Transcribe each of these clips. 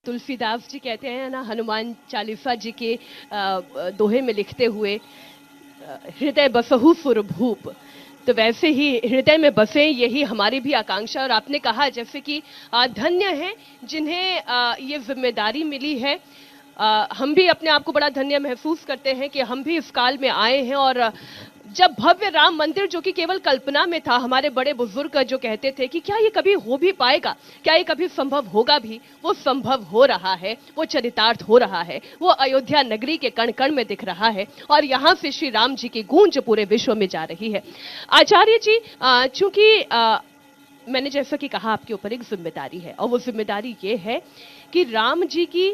तुलसीदास जी कहते हैं ना, हनुमान चालीसा जी के दोहे में लिखते हुए, हृदय बसहु सुरभूप। तो वैसे ही हृदय में बसे, यही हमारी भी आकांक्षा। और आपने कहा जैसे कि धन्य है जिन्हें ये जिम्मेदारी मिली है। हम भी अपने आप को बड़ा धन्य महसूस करते हैं कि हम भी इस काल में आए हैं। और जब भव्य राम मंदिर, जो कि केवल कल्पना में था, हमारे बड़े बुजुर्ग जो कहते थे कि क्या ये कभी हो भी पाएगा, क्या ये कभी संभव होगा भी, वो संभव हो रहा है, वो चरितार्थ हो रहा है, वो अयोध्या नगरी के कण कण में दिख रहा है। और यहां से श्री राम जी की गूंज पूरे विश्व में जा रही है। आचार्य जी, चूंकि मैंने जैसा कि कहा आपके ऊपर एक जिम्मेदारी है, और वो जिम्मेदारी ये है कि राम जी की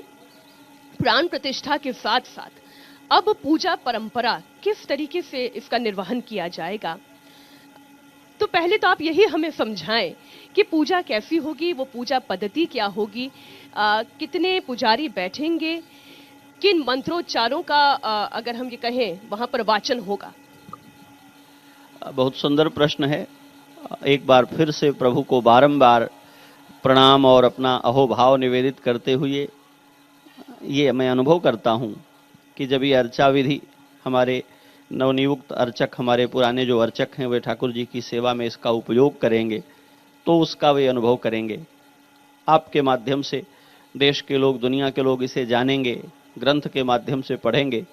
प्राण प्रतिष्ठा के साथ साथ अब पूजा परंपरा किस तरीके से इसका निर्वहन किया जाएगा। तो पहले तो आप यही हमें समझाएं कि पूजा कैसी होगी, वो पूजा पद्धति क्या होगी, कितने पुजारी बैठेंगे, किन मंत्रोच्चारों का अगर हम ये कहें वहां पर वाचन होगा। बहुत सुंदर प्रश्न है। एक बार फिर से प्रभु को बारंबार प्रणाम और अपना अहोभाव निवेदित करते हुए ये मैं अनुभव करता हूँ कि जब ये अर्चा विधि, हमारे नवनियुक्त अर्चक, हमारे पुराने जो अर्चक हैं, वे ठाकुर जी की सेवा में इसका उपयोग करेंगे तो उसका वे अनुभव करेंगे। आपके माध्यम से देश के लोग, दुनिया के लोग इसे जानेंगे, ग्रंथ के माध्यम से पढ़ेंगे।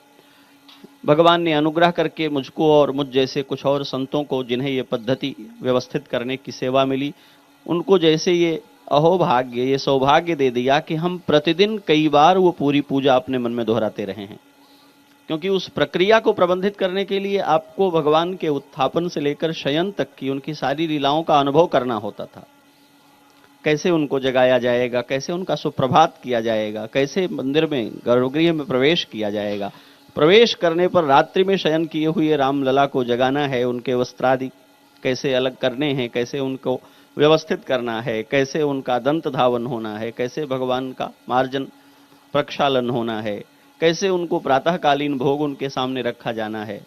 भगवान ने अनुग्रह करके मुझको और मुझ जैसे कुछ और संतों को, जिन्हें ये पद्धति व्यवस्थित करने की सेवा मिली, उनको जैसे ये अहोभाग्य, ये सौभाग्य दे दिया कि हम प्रतिदिन कई बार वो पूरी पूजा अपने मन में दोहराते रहे हैं। क्योंकि उस प्रक्रिया को प्रबंधित करने के लिए आपको भगवान के उत्थापन से लेकर शयन तक की उनकी सारी लीलाओं का अनुभव करना होता था। कैसे उनको जगाया जाएगा, कैसे उनका सुप्रभात किया जाएगा, कैसे मंदिर में, गर्भगृह में प्रवेश किया जाएगा, प्रवेश करने पर रात्रि में शयन किए हुए रामलला को जगाना है, उनके वस्त्रादि कैसे अलग करने हैं, कैसे उनको व्यवस्थित करना है, कैसे उनका दंत धावन होना है, कैसे भगवान का मार्जन प्रक्षालन होना है, कैसे उनको प्रातःकालीन भोग उनके सामने रखा जाना है,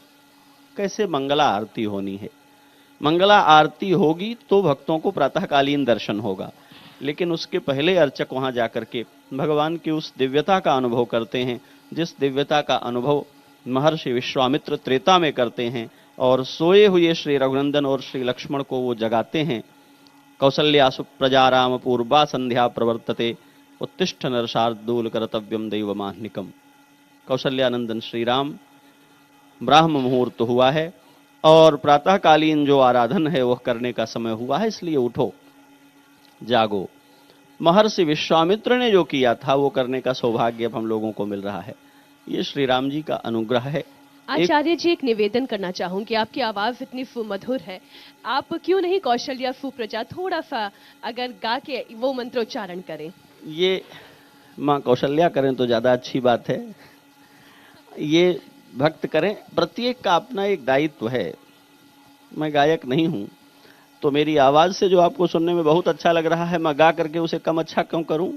कैसे मंगला आरती होनी है। मंगला आरती होगी तो भक्तों को प्रातःकालीन दर्शन होगा, लेकिन उसके पहले अर्चक वहां जाकर के भगवान की उस दिव्यता का अनुभव करते हैं, जिस दिव्यता का अनुभव महर्षि विश्वामित्र त्रेता में करते हैं, और सोए हुए श्री रघुनंदन और श्री लक्ष्मण को वो जगाते हैं। कौसल्या सुप्रजा राम पूर्वा संध्या प्रवर्तते, उत्तिष्ठ नरशार्दूल कर्तव्यम दैवमाह्निकम। कौशल्यानंदन श्री राम, ब्राह्म मुहूर्त हुआ है और प्रातःकालीन जो आराधन है वह करने का समय हुआ है, इसलिए उठो, जागो। महर्षि विश्वामित्र ने जो किया था वो करने का सौभाग्य अब हम लोगों को मिल रहा है। ये श्री राम जी का अनुग्रह है। आचार्य जी, एक निवेदन करना चाहूंगी, आपकी आवाज इतनी सुमधुर है, आप क्यों नहीं कौशल्या सुप्रजा थोड़ा सा अगर गा के वो मंत्रोच्चारण करें। ये माँ कौशल्या करें तो ज्यादा अच्छी बात है, ये भक्त करें। प्रत्येक का अपना एक दायित्व है। मैं गायक नहीं हूं, तो मेरी आवाज से जो आपको सुनने में बहुत अच्छा लग रहा है, मैं गा करके उसे कम अच्छा क्यों करूं।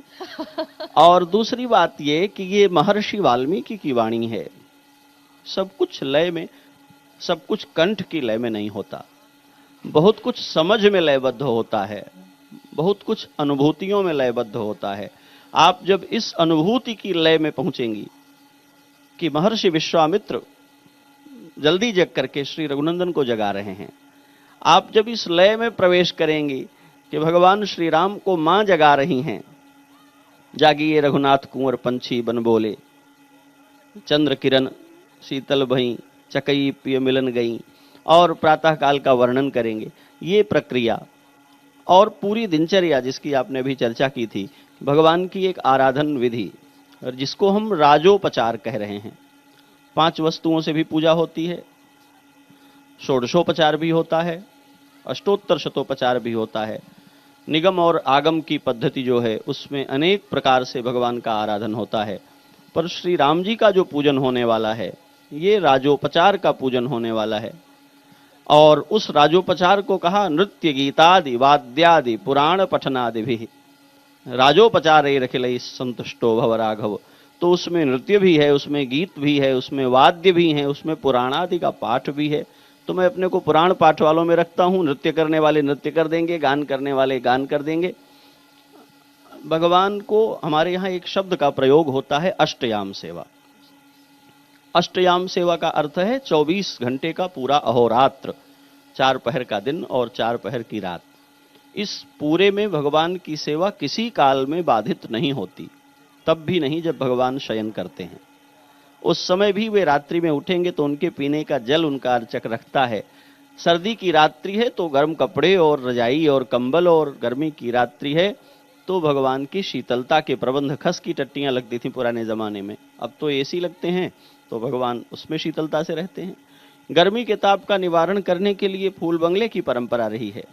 और दूसरी बात ये कि ये महर्षि वाल्मीकि की वाणी है। सब कुछ लय में, सब कुछ कंठ की लय में नहीं होता, बहुत कुछ समझ में लयबद्ध होता है, बहुत कुछ अनुभूतियों में लयबद्ध होता है। आप जब इस अनुभूति की लय में पहुंचेंगी कि महर्षि विश्वामित्र जल्दी जग करके श्री रघुनंदन को जगा रहे हैं, आप जब इस लय में प्रवेश करेंगी कि भगवान श्री राम को मां जगा रही हैं, जागिए रघुनाथ कुंवर पंछी बन बोले, चंद्र किरण शीतल भई, चकई पिय मिलन गई, और प्रातःकाल का वर्णन करेंगे। ये प्रक्रिया और पूरी दिनचर्या जिसकी आपने भी चर्चा की थी, भगवान की एक आराधन विधि, और जिसको हम राजोपचार कह रहे हैं। 5 वस्तुओं से भी पूजा होती है, षोडशोपचार भी होता है, अष्टोत्तर शतोपचार भी होता है। निगम और आगम की पद्धति जो है उसमें अनेक प्रकार से भगवान का आराधन होता है, पर श्री राम जी का जो पूजन होने वाला है ये राजोपचार का पूजन होने वाला है। और उस राजोपचार को कहा नृत्य गीतादि वाद्यादि पुराण पठनादि भी राजोपचार रखिलई संतुष्टो भव राघव। तो उसमें नृत्य भी है, उसमें गीत भी है, उसमें वाद्य भी है, उसमें पुराणादि का पाठ भी है। तो मैं अपने को पुराण पाठ वालों में रखता हूं। नृत्य करने वाले नृत्य कर देंगे, गान करने वाले गान कर देंगे, भगवान को हमारे यहाँ एक शब्द का प्रयोग होता है अष्टयाम सेवा। अष्टयाम सेवा का अर्थ है 24 घंटे का पूरा अहोरात्र, 4 पहर का दिन और 4 पहर की रात। इस पूरे में भगवान की सेवा किसी काल में बाधित नहीं होती, तब भी नहीं जब भगवान शयन करते हैं। उस समय भी वे रात्रि में उठेंगे तो उनके पीने का जल उनका अर्चक रखता है। सर्दी की रात्रि है तो गर्म कपड़े और रजाई और कंबल, और गर्मी की रात्रि है तो भगवान की शीतलता के प्रबंध। खस की टट्टियां लगती थी पुराने जमाने में, अब तो एसी लगते हैं तो भगवान उसमें शीतलता से रहते हैं। गर्मी के ताप का निवारण करने के लिए फूल बंगले की परंपरा रही है।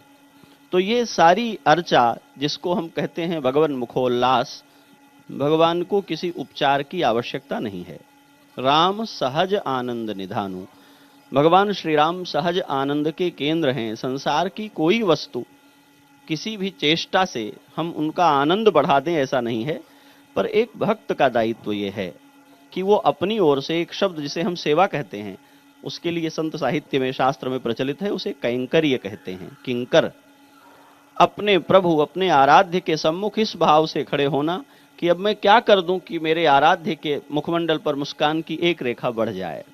तो ये सारी अर्चा जिसको हम कहते हैं भगवान मुखोल्लास, भगवान को किसी उपचार की आवश्यकता नहीं है। राम सहज आनंद निधानु, भगवान श्री राम सहज आनंद के केंद्र हैं। संसार की कोई वस्तु किसी भी चेष्टा से हम उनका आनंद बढ़ा दें ऐसा नहीं है, पर एक भक्त का दायित्व यह है कि वो अपनी ओर से एक शब्द जिसे हम सेवा कहते हैं, उसके लिए संत साहित्य में शास्त्र में प्रचलित है, उसे कैंकर्य कहते हैं, किंकर। अपने प्रभु अपने आराध्य के सम्मुख इस भाव से खड़े होना कि अब मैं क्या कर दूं कि मेरे आराध्य के मुखमंडल पर मुस्कान की एक रेखा बढ़ जाए।